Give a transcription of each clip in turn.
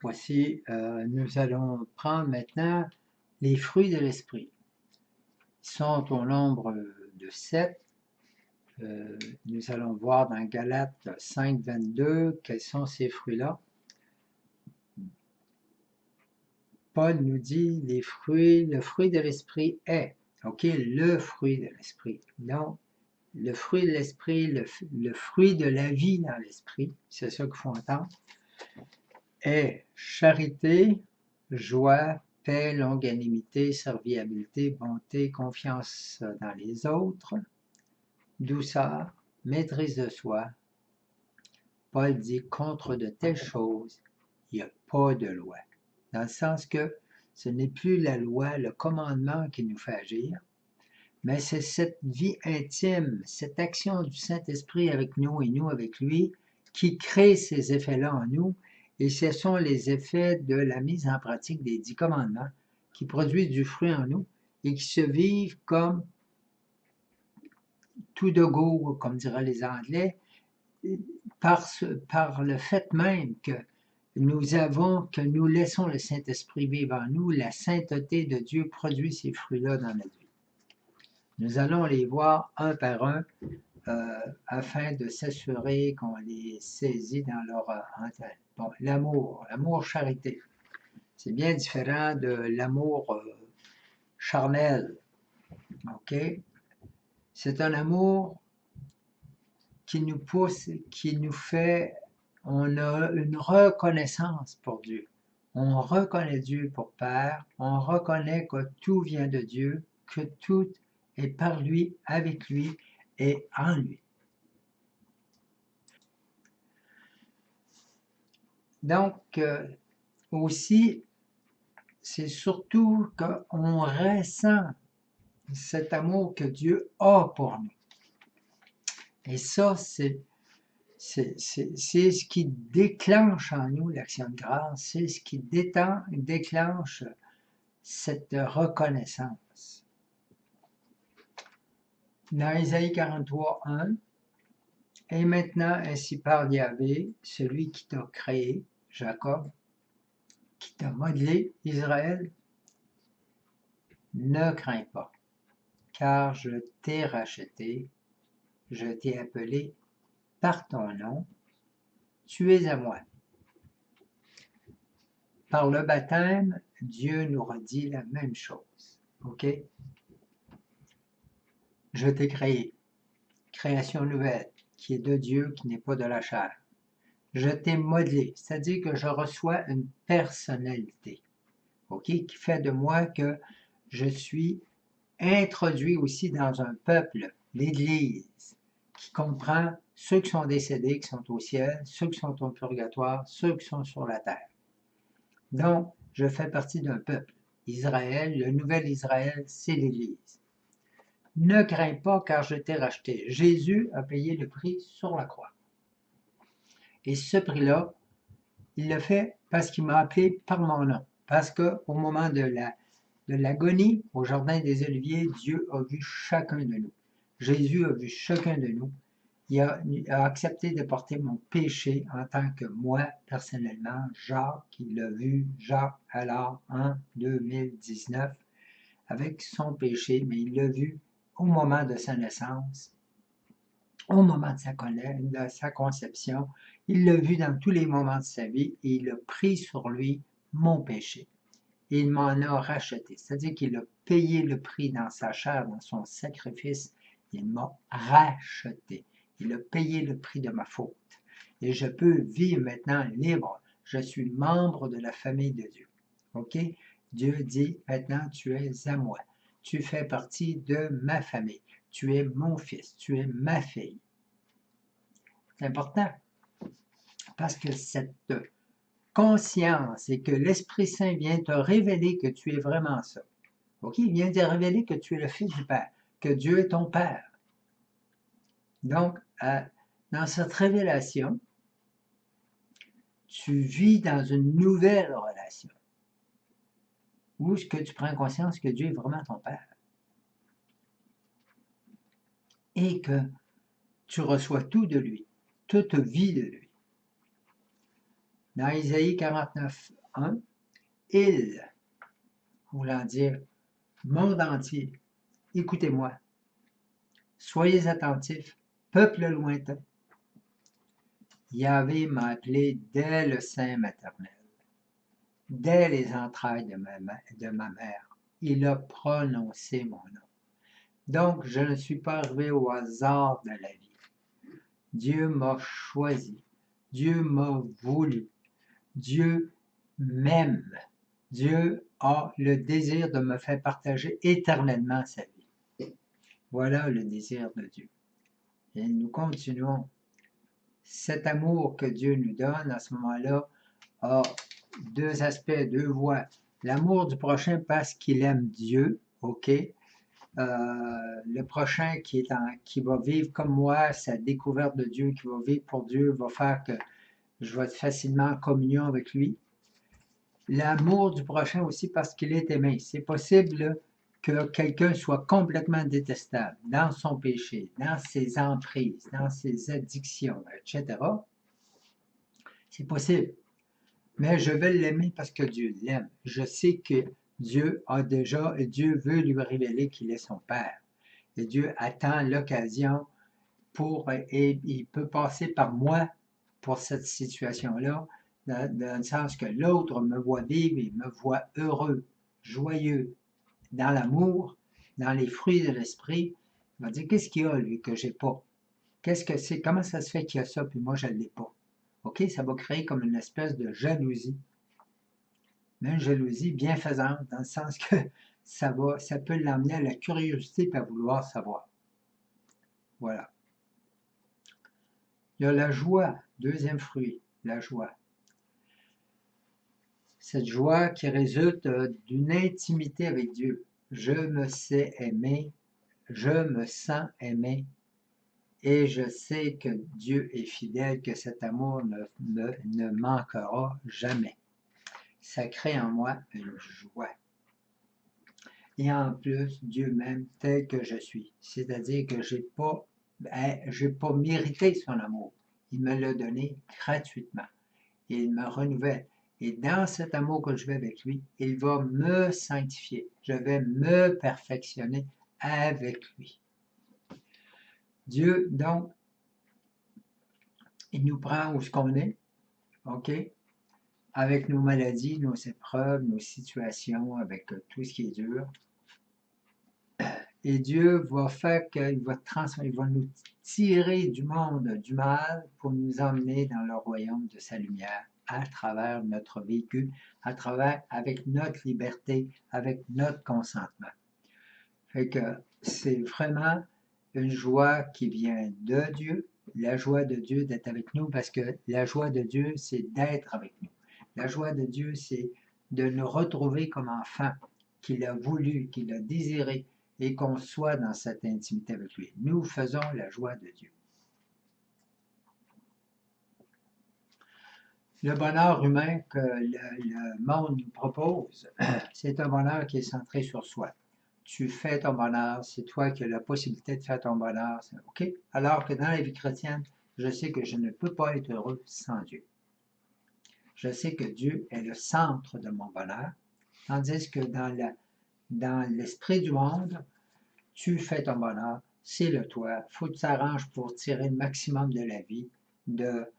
Voici, nous allons prendre maintenant les fruits de l'esprit. Ils sont au nombre de 7. Nous allons voir dans Galates 5, 22 quels sont ces fruits-là. Paul nous dit les fruits, le fruit de l'esprit est. OK, le fruit de l'esprit. Non, le fruit de l'esprit, le fruit de la vie dans l'esprit, c'est ça qu'il faut entendre, est charité, joie, paix, longanimité, serviabilité, bonté, confiance dans les autres, douceur, maîtrise de soi. Paul dit contre de telles choses, il n'y a pas de loi. Dans le sens que ce n'est plus la loi, le commandement qui nous fait agir, mais c'est cette vie intime, cette action du Saint-Esprit avec nous et nous avec lui, qui crée ces effets-là en nous, et ce sont les effets de la mise en pratique des 10 commandements qui produisent du fruit en nous et qui se vivent comme tout de go, comme diraient les Anglais, par le fait même que nous laissons le Saint-Esprit vivre en nous, la sainteté de Dieu produit ces fruits-là dans notre vie. Nous allons les voir un par un afin de s'assurer qu'on les saisit dans leur antenne. Bon, l'amour charité, c'est bien différent de l'amour charnel, ok? C'est un amour qui nous pousse, qui nous fait, on a une reconnaissance pour Dieu. On reconnaît Dieu pour Père, on reconnaît que tout vient de Dieu, que tout est par lui, avec lui et en lui. Donc, aussi, c'est surtout qu'on ressent cet amour que Dieu a pour nous. Et ça, c'est ce qui déclenche en nous l'action de grâce, c'est ce qui déclenche cette reconnaissance. Dans Isaïe 43, 1, « Et maintenant, ainsi parle Yahvé, celui qui t'a créé, Jacob, qui t'a modelé, Israël, ne crains pas, car je t'ai racheté, je t'ai appelé par ton nom, tu es à moi. » Par le baptême, Dieu nous redit la même chose. OK? Je t'ai créé, création nouvelle, qui est de Dieu, qui n'est pas de la chair. Je t'ai modelé, c'est-à-dire que je reçois une personnalité, OK, qui fait de moi que je suis introduit aussi dans un peuple, l'Église, qui comprend ceux qui sont décédés, qui sont au ciel, ceux qui sont au purgatoire, ceux qui sont sur la terre. Donc, je fais partie d'un peuple. Israël, le nouvel Israël, c'est l'Église. Ne crains pas car je t'ai racheté. Jésus a payé le prix sur la croix. Et ce prix-là, il l'a fait parce qu'il m'a appelé par mon nom. Parce qu'au moment de l'agonie, au Jardin des Oliviers, Dieu a vu chacun de nous. Jésus a vu chacun de nous. Il a accepté de porter mon péché en tant que moi, personnellement, Jacques, il l'a vu, Jacques, alors, en 2019, avec son péché, mais il l'a vu au moment de sa naissance, au moment de sa conception, il l'a vu dans tous les moments de sa vie et il a pris sur lui mon péché. Et il m'en a racheté, c'est-à-dire qu'il a payé le prix dans sa chair, dans son sacrifice, il m'a racheté. Il a payé le prix de ma faute. Et je peux vivre maintenant libre. Je suis membre de la famille de Dieu. OK? Dieu dit, maintenant tu es à moi. Tu fais partie de ma famille. Tu es mon fils. Tu es ma fille. C'est important parce que cette conscience et que l'Esprit Saint vient te révéler que tu es vraiment ça. OK? Il vient te révéler que tu es le Fils du Père, que Dieu est ton Père. Donc, dans cette révélation, tu vis dans une nouvelle relation où ce que tu prends conscience que Dieu est vraiment ton Père et que tu reçois tout de lui, toute vie de lui. Dans Isaïe 49, 1, il, voulant dire monde entier, écoutez-moi, soyez attentifs, peuple lointain. Yahvé m'a appelé dès le sein maternel, dès les entrailles de ma mère. Il a prononcé mon nom. Donc, je ne suis pas arrivé au hasard de la vie. Dieu m'a choisi. Dieu m'a voulu. Dieu m'aime. Dieu a le désir de me faire partager éternellement sa vie. Voilà le désir de Dieu. Et nous continuons. Cet amour que Dieu nous donne à ce moment-là a deux aspects, deux voies. L'amour du prochain parce qu'il aime Dieu, ok? Le prochain qui va vivre comme moi, sa découverte de Dieu, qui va vivre pour Dieu, va faire que je vais être facilement en communion avec lui. L'amour du prochain aussi parce qu'il est aimé. C'est possible que quelqu'un soit complètement détestable dans son péché, dans ses emprises, dans ses addictions, etc. C'est possible. Mais je vais l'aimer parce que Dieu l'aime. Je sais que Dieu veut lui révéler qu'il est son Père. Et Dieu attend l'occasion et il peut passer par moi pour cette situation-là, dans le sens que l'autre me voit vivre et me voit heureux, joyeux, dans l'amour, dans les fruits de l'esprit. Il va dire, qu'est-ce qu'il y a, lui, que j'ai pas? Qu'est-ce que c'est? Comment ça se fait qu'il y a ça, puis moi, je ne l'ai pas? OK? Ça va créer comme une espèce de jalousie. Mais une jalousie bienfaisante, dans le sens que ça peut l'emmener à la curiosité et à vouloir savoir. Voilà. Il y a la joie, deuxième fruit, la joie. Cette joie qui résulte d'une intimité avec Dieu. Je me sais aimé, je me sens aimé, et je sais que Dieu est fidèle, que cet amour ne manquera jamais. Ça crée en moi une joie. Et en plus, Dieu m'aime tel que je suis. C'est-à-dire que je n'ai pas mérité son amour. Il me l'a donné gratuitement. Et il me renouvelle. Et dans cet amour que je vais avec lui, il va me sanctifier. Je vais me perfectionner avec lui. Dieu, donc, il nous prend où ce qu'on est, OK? Avec nos maladies, nos épreuves, nos situations, avec tout ce qui est dur. Et Dieu va faire qu'il va transformer, il va nous tirer du monde du mal pour nous emmener dans le royaume de sa lumière à travers notre vécu, avec notre liberté, avec notre consentement. Fait que c'est vraiment une joie qui vient de Dieu, la joie de Dieu d'être avec nous, parce que la joie de Dieu, c'est d'être avec nous. La joie de Dieu, c'est de nous retrouver comme enfants qu'il a voulu, qu'il a désiré, et qu'on soit dans cette intimité avec lui. Nous faisons la joie de Dieu. Le bonheur humain que le monde nous propose, c'est un bonheur qui est centré sur soi. Tu fais ton bonheur, c'est toi qui as la possibilité de faire ton bonheur, OK? Alors que dans la vie chrétienne, je sais que je ne peux pas être heureux sans Dieu. Je sais que Dieu est le centre de mon bonheur, tandis que dans l'esprit du monde, tu fais ton bonheur, c'est le toi. Il faut que tu t'arranges pour tirer le maximum de la vie, de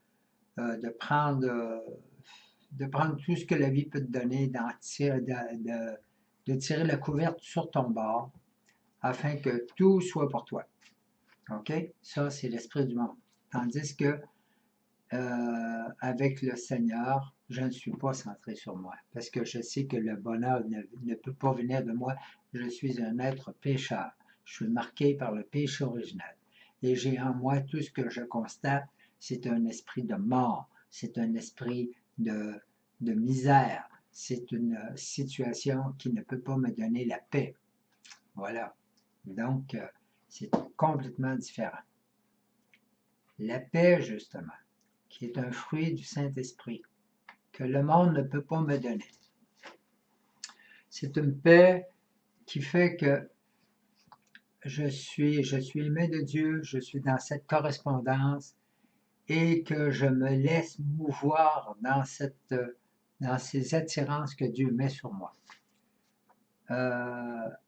prendre tout ce que la vie peut te donner, de tirer la couverte sur ton bord, afin que tout soit pour toi. OK? Ça, c'est l'esprit du monde. Tandis que avec le Seigneur, je ne suis pas centré sur moi, parce que je sais que le bonheur ne peut pas venir de moi. Je suis un être pécheur. Je suis marqué par le péché original. Et j'ai en moi tout ce que je constate, c'est un esprit de mort, c'est un esprit de misère, c'est une situation qui ne peut pas me donner la paix. Voilà. Donc, c'est complètement différent. La paix, justement, qui est un fruit du Saint-Esprit, que le monde ne peut pas me donner. C'est une paix qui fait que je suis aimé de Dieu, je suis dans cette correspondance et que je me laisse mouvoir dans ces attirances que Dieu met sur moi.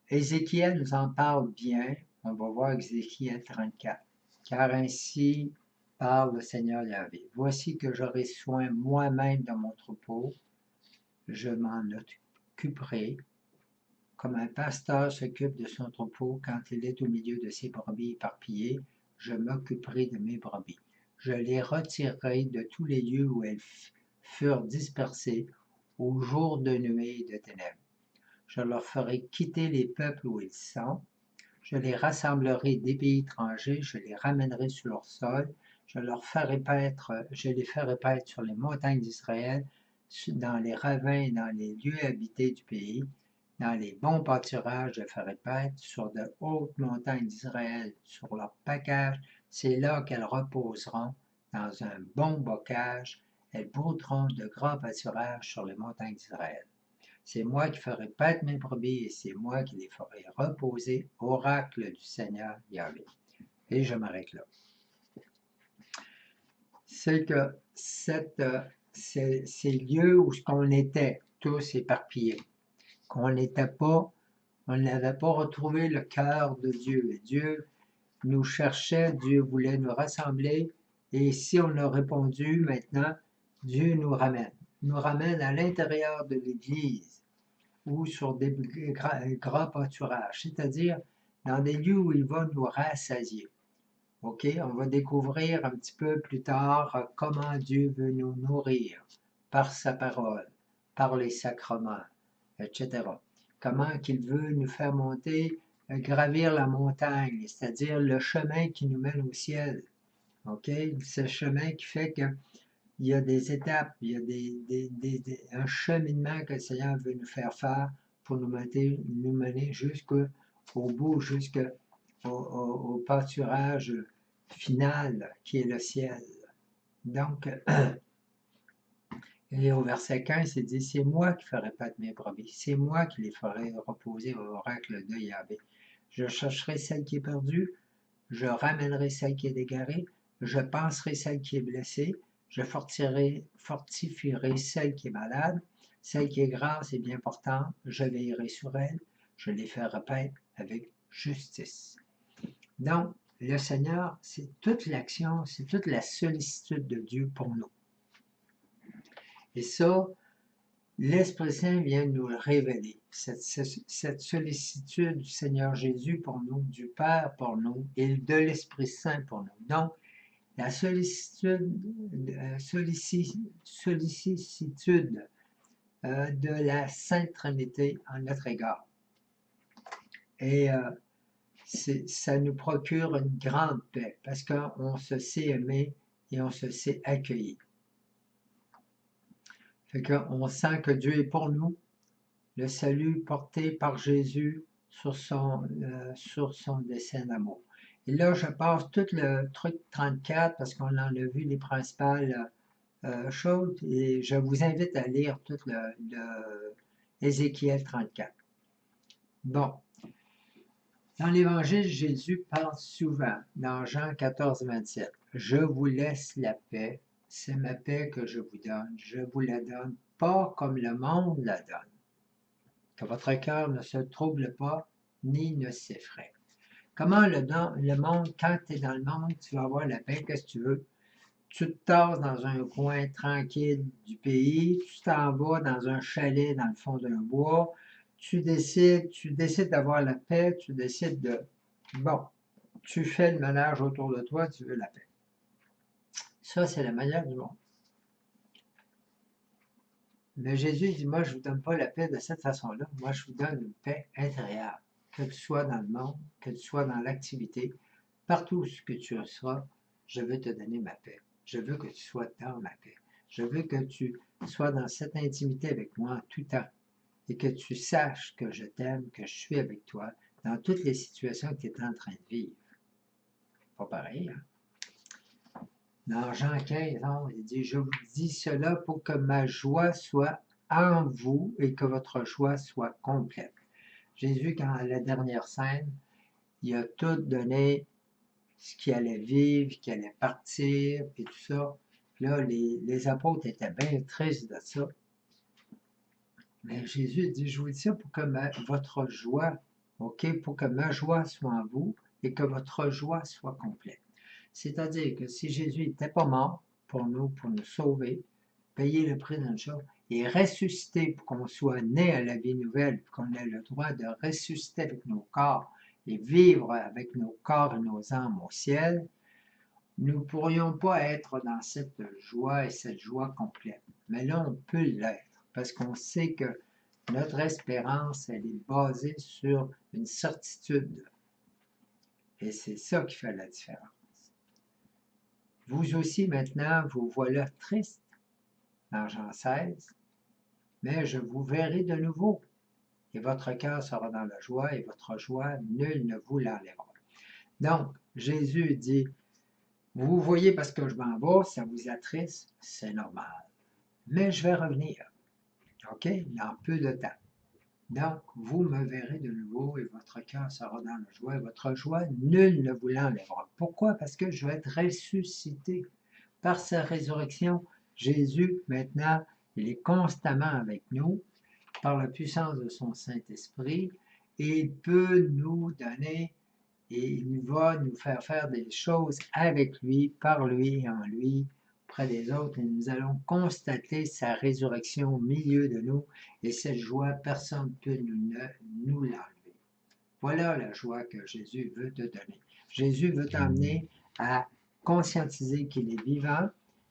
Ézéchiel nous en parle bien. On va voir Ézéchiel 34. Car ainsi parle le Seigneur Yahvé. Voici que j'aurai soin moi-même de mon troupeau. Je m'en occuperai comme un pasteur s'occupe de son troupeau quand il est au milieu de ses brebis éparpillées. Je m'occuperai de mes brebis. Je les retirerai de tous les lieux où elles furent dispersées au jour de nuée et de ténèbres. Je leur ferai quitter les peuples où ils sont. Je les rassemblerai des pays étrangers, je les ramènerai sur leur sol, je les ferai paître sur les montagnes d'Israël, dans les ravins et dans les lieux habités du pays. Dans les bons pâturages, je ferai paître sur de hautes montagnes d'Israël, sur leur pacage. C'est là qu'elles reposeront, dans un bon bocage. Elles brouteront de grands pâturages sur les montagnes d'Israël. C'est moi qui ferai paître mes brebis et c'est moi qui les ferai reposer, oracle du Seigneur Yahvé. Et je m'arrête là. C'est que ces lieux où on était tous éparpillés, qu'on n'était pas, on n'avait pas retrouvé le cœur de Dieu. Et Dieu nous cherchait, Dieu voulait nous rassembler. Et si on a répondu maintenant, Dieu nous ramène à l'intérieur de l'Église ou sur des grands pâturages, c'est-à-dire dans des lieux où il va nous rassasier. OK? On va découvrir un petit peu plus tard comment Dieu veut nous nourrir par sa parole, par les sacrements, etc. Comment qu'il veut nous faire monter, gravir la montagne, c'est-à-dire le chemin qui nous mène au ciel. OK? Ce chemin qui fait que il y a des étapes, il y a un cheminement que le Seigneur veut nous faire pour nous mener jusqu'au bout, jusqu'au pâturage final qui est le ciel. Donc, et au verset 15, il dit, c'est moi qui ferai paître mes brebis, c'est moi qui les ferai reposer au oracle de Yahvé. Je chercherai celle qui est perdue, je ramènerai celle qui est égarée, je panserai celle qui est blessée, je fortifierai celle qui est malade, celle qui est grasse et bien portante, je veillerai sur elle, je les ferai paître avec justice. Donc, le Seigneur, c'est toute l'action, c'est toute la sollicitude de Dieu pour nous. Et ça, l'Esprit Saint vient nous le révéler, cette sollicitude du Seigneur Jésus pour nous, du Père pour nous et de l'Esprit Saint pour nous. Donc, la sollicitude de la Sainte Trinité en notre égard. Et ça nous procure une grande paix parce qu'on se sait aimer et on se sait accueillir. Fait qu'on sent que Dieu est pour nous, le salut porté par Jésus sur son dessein d'amour. Et là, je passe tout le truc 34 parce qu'on en a vu les principales choses et je vous invite à lire tout le Ézéchiel 34. Bon. Dans l'Évangile, Jésus parle souvent, dans Jean 14, 27, « Je vous laisse la paix, c'est ma paix que je vous donne, je vous la donne, pas comme le monde la donne. Que votre cœur ne se trouble pas, ni ne s'effraie. » Comment le monde, quand tu es dans le monde, tu vas avoir la paix, qu'est-ce que tu veux? Tu te tasses dans un coin tranquille du pays, tu t'en vas dans un chalet dans le fond d'un bois, tu décides d'avoir la paix, tu décides de... Bon, tu fais le ménage autour de toi, tu veux la paix. Ça, c'est la manière du monde. Mais Jésus dit, moi, je ne vous donne pas la paix de cette façon-là. Moi, je vous donne une paix intérieure. Que tu sois dans le monde, que tu sois dans l'activité, partout ce que tu seras, je veux te donner ma paix. Je veux que tu sois dans ma paix. Je veux que tu sois dans cette intimité avec moi en tout temps. Et que tu saches que je t'aime, que je suis avec toi dans toutes les situations que tu es en train de vivre. Pas pareil, hein? Dans Jean 15, il dit, je vous dis cela pour que ma joie soit en vous et que votre joie soit complète. Jésus, quand à la dernière scène, il a tout donné ce qui allait vivre, qui allait partir, puis tout ça. Là, les apôtres étaient bien tristes de ça. Mais Jésus dit, je vous dis ça pour que votre joie, OK, pour que ma joie soit en vous et que votre joie soit complète. C'est-à-dire que si Jésus n'était pas mort pour nous sauver, payer le prix d'une chose, et ressusciter pour qu'on soit né à la vie nouvelle, qu'on ait le droit de ressusciter avec nos corps et vivre avec nos corps et nos âmes au ciel, nous ne pourrions pas être dans cette joie et cette joie complète. Mais là, on peut l'être parce qu'on sait que notre espérance, elle est basée sur une certitude. Et c'est ça qui fait la différence. Vous aussi, maintenant, vous voilà triste dans Jean 16, mais je vous verrai de nouveau, et votre cœur sera dans la joie, et votre joie, nul ne vous l'enlèvera. Donc, Jésus dit, vous voyez parce que je m'en vais, ça vous attriste, c'est normal. Mais je vais revenir, OK, dans peu de temps. Donc, vous me verrez de nouveau et votre cœur sera dans la joie. Et votre joie, nul ne vous l'enlèvera. Pourquoi? Parce que je vais être ressuscité. Par sa résurrection, Jésus, maintenant, il est constamment avec nous par la puissance de son Saint-Esprit et il peut nous donner et il va nous faire des choses avec lui, par lui et en lui, auprès des autres, et nous allons constater sa résurrection au milieu de nous, et cette joie, personne ne peut nous l'enlever. Voilà la joie que Jésus veut te donner. Jésus veut t'emmener à conscientiser qu'il est vivant,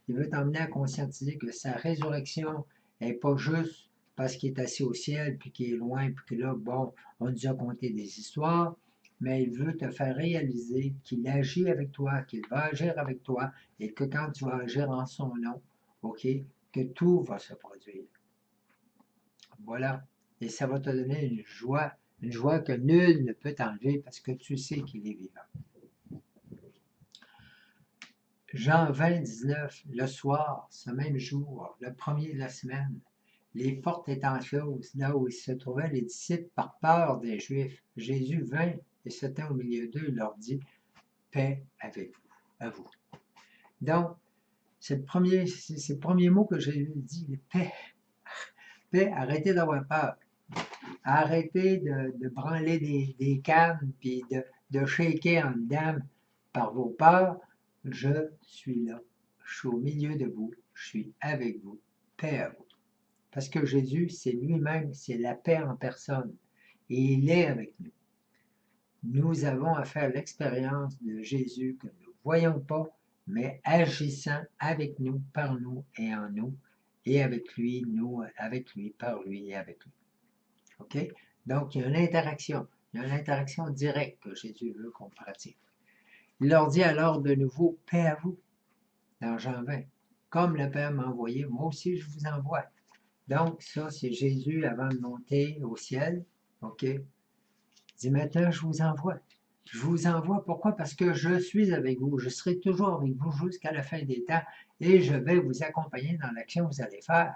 il veut t'emmener à conscientiser que sa résurrection n'est pas juste parce qu'il est assis au ciel, puis qu'il est loin, puis que là, bon, on nous a conté des histoires, mais il veut te faire réaliser qu'il agit avec toi, qu'il va agir avec toi, et que quand tu vas agir en son nom, OK, que tout va se produire. Voilà. Et ça va te donner une joie que nul ne peut t'enlever parce que tu sais qu'il est vivant. Jean 20, 19, le soir, ce même jour, le premier de la semaine, les portes étant closes, là où ils se trouvaient les disciples par peur des Juifs, Jésus vint et se tint au milieu d'eux et leur dit, paix avec vous, à vous. Donc, c'est le premier mot que Jésus dit, paix. Paix, arrêtez d'avoir peur. Arrêtez de branler des cannes puis de shaker en dedans par vos peurs. Je suis là. Je suis au milieu de vous. Je suis avec vous. Paix à vous. Parce que Jésus, c'est lui-même, c'est la paix en personne. Et il est avec nous. Nous avons à faire l'expérience de Jésus que nous ne voyons pas, mais agissant avec nous, par nous et en nous, et avec lui, nous, avec lui, par lui et avec lui. OK? Donc, il y a une interaction. Il y a une interaction directe que Jésus veut qu'on pratique. Il leur dit alors de nouveau, paix à vous, dans Jean 20. Comme le Père m'a envoyé, moi aussi je vous envoie. Donc, ça, c'est Jésus avant de monter au ciel. OK? Il dit maintenant, je vous envoie. Je vous envoie, pourquoi? Parce que je suis avec vous. Je serai toujours avec vous jusqu'à la fin des temps et je vais vous accompagner dans l'action que vous allez faire.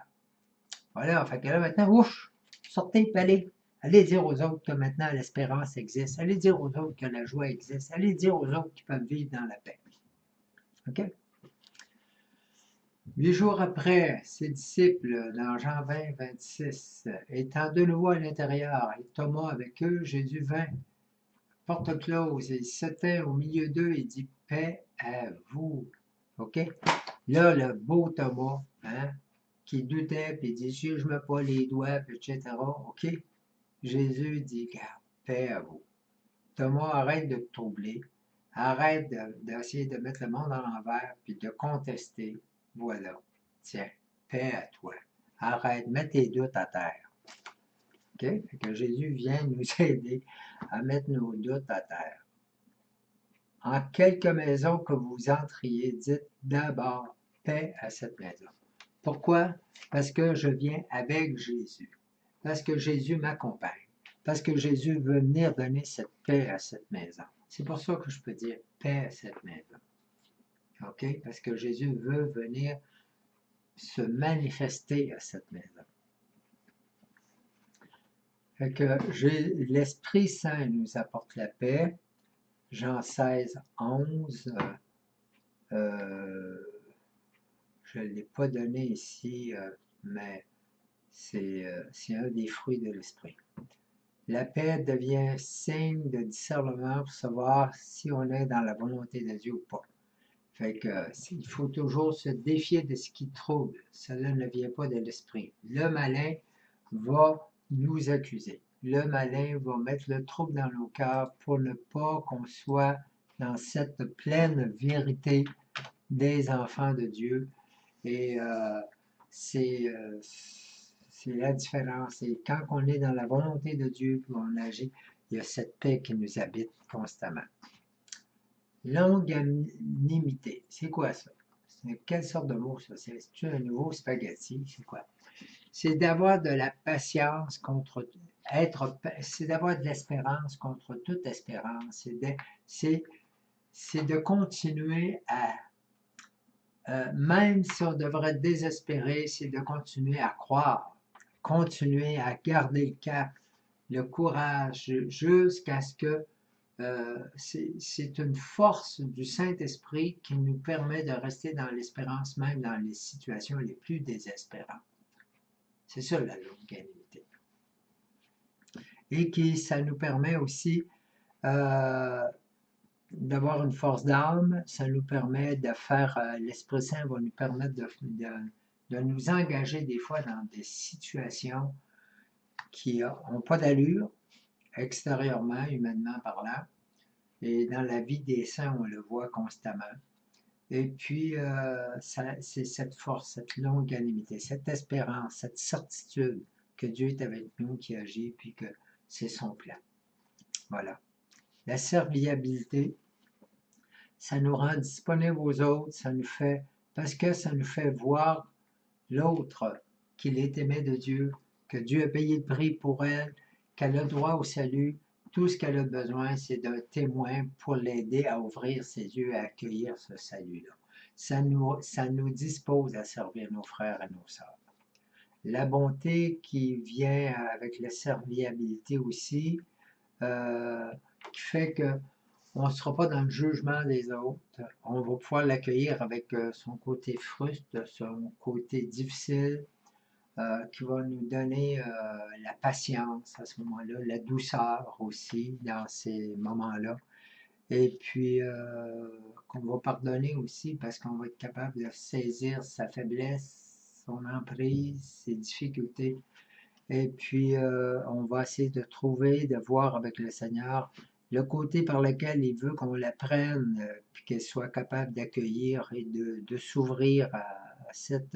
Voilà, fait que là, maintenant, ouf, sortez, allez. Allez dire aux autres que maintenant l'espérance existe. Allez dire aux autres que la joie existe. Allez dire aux autres qu'ils peuvent vivre dans la paix. OK? 8 jours après, ses disciples, dans Jean 20, 26, étant de nouveau à l'intérieur, et Thomas avec eux, Jésus vint, porte close, et il se tint au milieu d'eux et dit paix à vous. OK? Là, le beau Thomas, hein, qui doutait, puis il dit juge-moi pas les doigts, etc. OK? Jésus dit, garde, paix à vous. Thomas, arrête de te troubler. Arrête d'essayer de mettre le monde à l'envers, puis de contester. Voilà. Tiens, paix à toi. Arrête, mets tes doutes à terre. OK? Fait que Jésus vient nous aider à mettre nos doutes à terre. En quelque maison que vous entriez, dites d'abord paix à cette maison. Pourquoi? Parce que je viens avec Jésus. Parce que Jésus m'accompagne. Parce que Jésus veut venir donner cette paix à cette maison. C'est pour ça que je peux dire paix à cette maison. OK? Parce que Jésus veut venir se manifester à cette maison. Fait que l'Esprit Saint nous apporte la paix. Jean 16, 11. Je ne l'ai pas donné ici, mais c'est un des fruits de l'esprit. La paix devient signe de discernement pour savoir si on est dans la volonté de Dieu ou pas. Fait que, il faut toujours se défier de ce qui trouble. Cela ne vient pas de l'esprit. Le malin va nous accuser. Le malin va mettre le trouble dans nos cœurs pour ne pas qu'on soit dans cette pleine vérité des enfants de Dieu. Et c'est la différence. Et quand on est dans la volonté de Dieu, puis on agit, il y a cette paix qui nous habite constamment. Longanimité, c'est quoi ça? Quelle sorte de mot ça? C'est un nouveau spaghetti? C'est quoi? C'est d'avoir de la patience contre c'est d'avoir de l'espérance contre toute espérance. C'est de continuer à même si on devrait désespérer, c'est de continuer à croire, continuer à garder le cap, le courage, jusqu'à ce que c'est une force du Saint-Esprit qui nous permet de rester dans l'espérance, même dans les situations les plus désespérantes. C'est ça la longanimité. Et ça nous permet aussi d'avoir une force d'âme, ça nous permet de faire, l'Esprit Saint va nous permettre de nous engager des fois dans des situations qui n'ont pas d'allure, extérieurement, humainement parlant, et dans la vie des saints, on le voit constamment. Et puis, c'est cette force, cette longanimité, cette espérance, cette certitude que Dieu est avec nous, qui agit, puis que c'est son plan. Voilà. La serviabilité, ça nous rend disponibles aux autres, parce que ça nous fait voir l'autre, qu'il est aimé de Dieu, que Dieu a payé le prix pour elle, qu'elle a droit au salut. Tout ce qu'elle a besoin, c'est d'un témoin pour l'aider à ouvrir ses yeux et à accueillir ce salut-là. Ça nous dispose à servir nos frères et nos sœurs. La bonté qui vient avec la serviabilité aussi, qui fait que on ne sera pas dans le jugement des autres. On va pouvoir l'accueillir avec son côté fruste, son côté difficile, qui va nous donner la patience à ce moment-là, la douceur aussi dans ces moments-là. Et puis, qu'on va pardonner aussi parce qu'on va être capable de saisir sa faiblesse, son emprise, ses difficultés. Et puis, on va essayer de trouver, de voir avec le Seigneur le côté par lequel il veut qu'on la prenne, puis qu'elle soit capable d'accueillir et de s'ouvrir à cette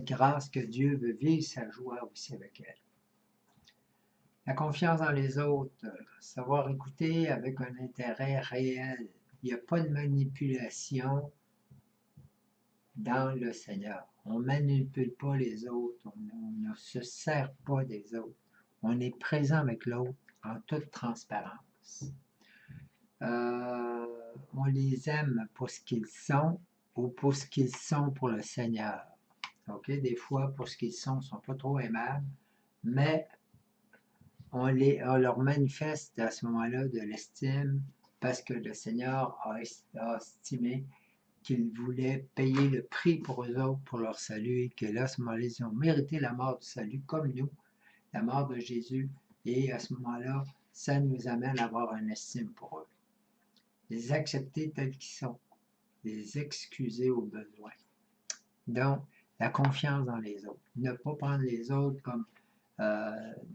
grâce que Dieu veut vivre sa joie aussi avec elle. La confiance dans les autres, savoir écouter avec un intérêt réel. Il n'y a pas de manipulation dans le Seigneur. On ne manipule pas les autres, on ne se sert pas des autres. On est présent avec l'autre en toute transparence. On les aime pour ce qu'ils sont ou pour ce qu'ils sont pour le Seigneur. OK? Des fois, pour ce qu'ils sont, ils ne sont pas trop aimables, mais on leur manifeste à ce moment-là de l'estime parce que le Seigneur a estimé qu'ils voulaient payer le prix pour eux autres, pour leur salut, et que là, à ce moment-là, ils ont mérité la mort du salut comme nous, la mort de Jésus, et à ce moment-là, ça nous amène à avoir une estime pour eux. Les accepter tels qu'ils sont, les excuser au besoin. Donc, la confiance dans les autres. Ne pas prendre les autres comme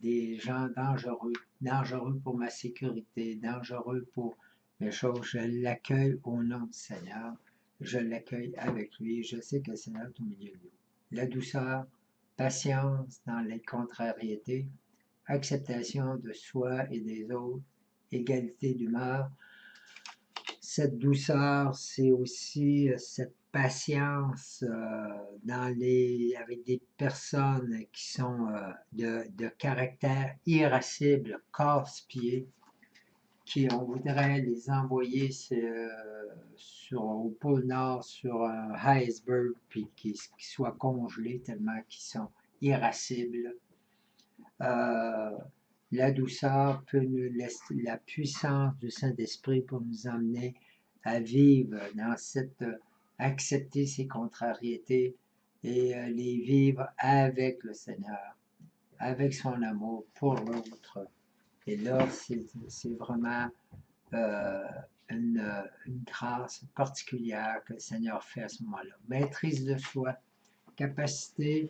des gens dangereux pour ma sécurité, dangereux pour mes choses. Je l'accueille au nom du Seigneur. Je l'accueille avec lui. Je sais que le Seigneur est au milieu de nous. La douceur, patience dans les contrariétés, acceptation de soi et des autres, égalité d'humeur. Cette douceur, c'est aussi cette patience avec des personnes qui sont de caractère irascible, casse-pied, qui on voudrait les envoyer au pôle Nord sur un iceberg, puis qui soient congelés tellement qu'ils sont irascibles. La douceur peut nous laisser, la puissance du Saint-Esprit pour nous emmener à vivre dans cette, accepter ces contrariétés et les vivre avec le Seigneur, avec son amour pour l'autre. Et là, c'est vraiment une grâce particulière que le Seigneur fait à ce moment-là. Maîtrise de soi, capacité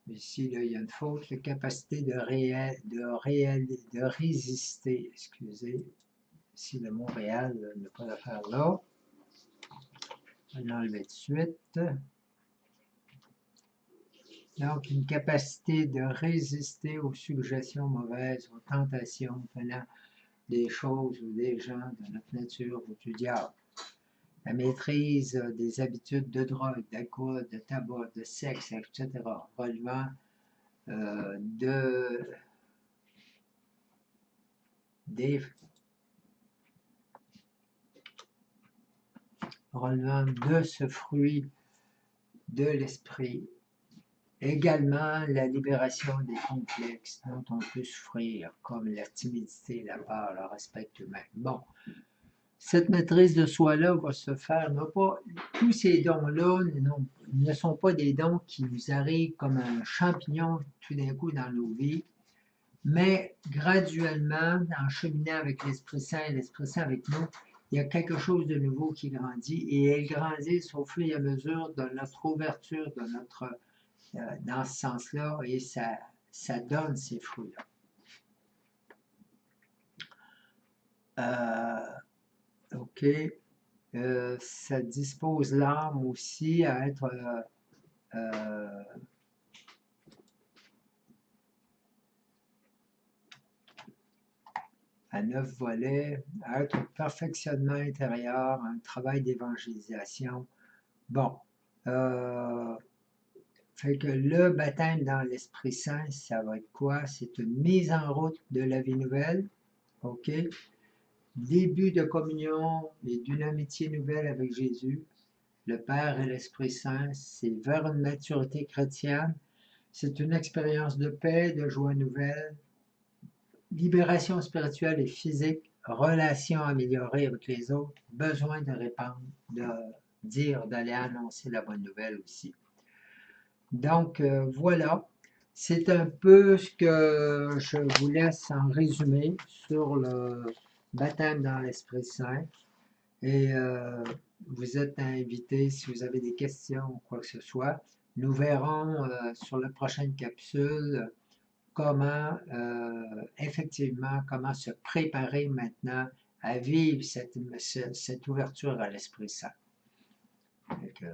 ici, là, il y a une faute, la capacité de résister, excusez, ici le mot réel ne pas le faire là, on va l'enlever tout de suite. Donc, une capacité de résister aux suggestions mauvaises, aux tentations venant des choses ou des gens de notre nature ou du diable. La maîtrise des habitudes de drogue, d'alcool, de tabac, de sexe, etc., relevant relevant de ce fruit de l'esprit. Également, la libération des complexes dont on peut souffrir, comme la timidité, la peur, le respect humain. Bon, cette maîtrise de soi-là va se faire, non pas, tous ces dons-là ne sont pas des dons qui nous arrivent comme un champignon tout d'un coup dans nos vies, mais graduellement, en cheminant avec l'Esprit Saint et l'Esprit Saint avec nous, il y a quelque chose de nouveau qui grandit et elle grandit au fur et à mesure de notre ouverture, de notre, dans ce sens-là, et ça donne ces fruits-là. OK. Ça dispose l'âme aussi à être à 9 volets, à être au perfectionnement intérieur, un travail d'évangélisation. Bon, fait que le baptême dans l'Esprit Saint, ça va être quoi? C'est une mise en route de la vie nouvelle, OK? Début de communion et d'une amitié nouvelle avec Jésus, le Père et l'Esprit Saint, c'est vers une maturité chrétienne, c'est une expérience de paix, de joie nouvelle, libération spirituelle et physique, relations améliorées avec les autres, besoin de répandre, de dire, d'aller annoncer la bonne nouvelle aussi. Donc, voilà, c'est un peu ce que je vous laisse en résumé sur le baptême dans l'Esprit Saint. Et vous êtes invités si vous avez des questions ou quoi que ce soit. Nous verrons sur la prochaine capsule comment, effectivement, comment se préparer maintenant à vivre cette ouverture à l'Esprit Saint. Donc,